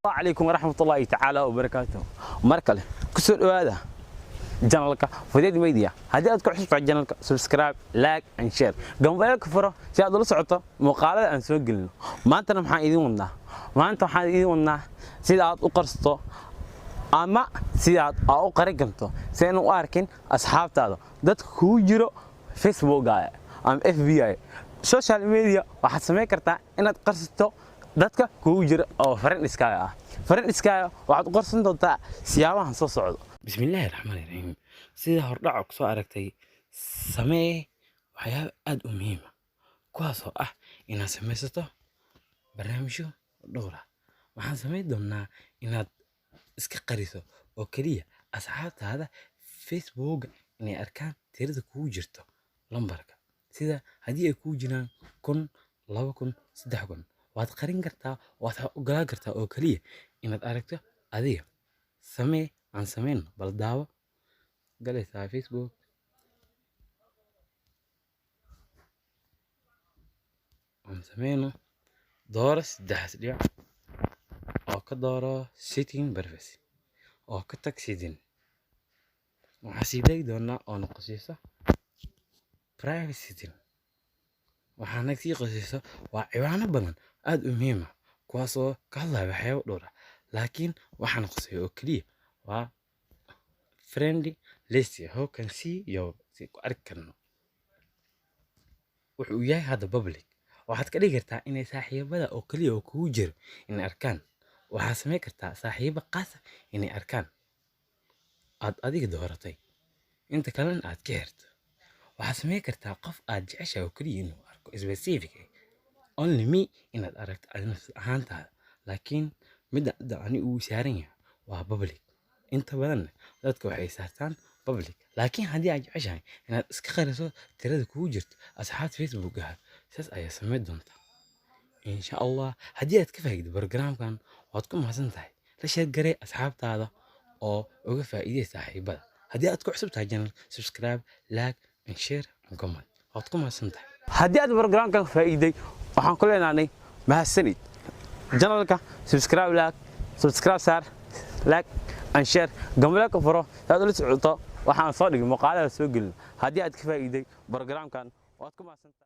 عليكم ورحمة الله تعالى وبركاته. مركله كسر هذا جنرالك فديد ميديا هذه أذكر حسب على جنرالك سبسكرايب لايك أند شير قم بالك فرة شاهد الله سعته مقالة أن سجلنا ما أنت محايدونا ما أنت محايدونا سيدات وقرصته أما سيدات أو قرقمته سينو أركن أصحاب هذا ده كوجرو فيسبوك جاي أم اف بي اي سوشيال ميديا واحد سمي كرتا إن قرصته dadka kugu jira oo farin iskaaga waxaad u qorsan doontaa siyaabahan soo socdo bismillaahir rahmaanir rahiim sida hordhac ku soo aragtay samee waxyaabo aad u muhiim ah kuwaas oo ah inaad samaysato barnaamijyo dhowr ah waxaan sameyn doonaa inaad iska qariso oo kaliya asxaabtaada Facebook inay arkaan tirada kugu jirto lambarka sida haddii ay kugu jiraan 1000 2000 3000 waad qarin kartaa waad ogolaan kartaa oo kaliya inaad aragto adiga samee aan sameyn bal daawo galaysaa Facebook aan sameyno dooro 3 dhibic oo ka dooro setting privacy oo ka tag setting waxaa sii day doonaa oo noqosaysa privacy setting waxaana sii qosaysa waa ciwaano badan aad u muhiim ah kuwaas oo ka hadlaya waxyaabo dhowr ah laakiin waxaan qosay oo kaliya waa friendly list how can see your si ku arki karno wuxuu yahay hada public waxaad ka dhigi kartaa inay saaxiibada oo kaliya oo kugu jiro inay arkaan waxaad sameyn kartaa saaxiibo qaas ah inay arkaan aad adiga dooratay inta kalena aad ka xirto waxaad sameyn kartaa qof aad jeceshahay oo kaliya inuu arko specific only me inaad aragto ahaantaada laakiin midda ani uu saaran yahay waa public inta badan dadka waxay saartaan public laakiin haddii aad jeceshahay inaad iska qariso tirada kugu jirto asxaabta Facebook ah saas ayaa sameyn doontaa insha Allah haddii aad ka faa'iido barnaamijkan waad ku mahadsan tahay la share garee asxaabtaada oo uga faa'iideysa saaxiibada haddii aad ku cusub tahay channel subscribe like and share and comment waad ku mahadsan tahay haddii aad barnaamijkan faa'iiday waxaan ku leenahay mahadsanid channelka subscribe sar like and share gambalka furo aad la socoto waxaan soo dhigay muuqaalada soo gelin haddii aad ka faa'iiday barnaamijkan waad ku mahadsan tahay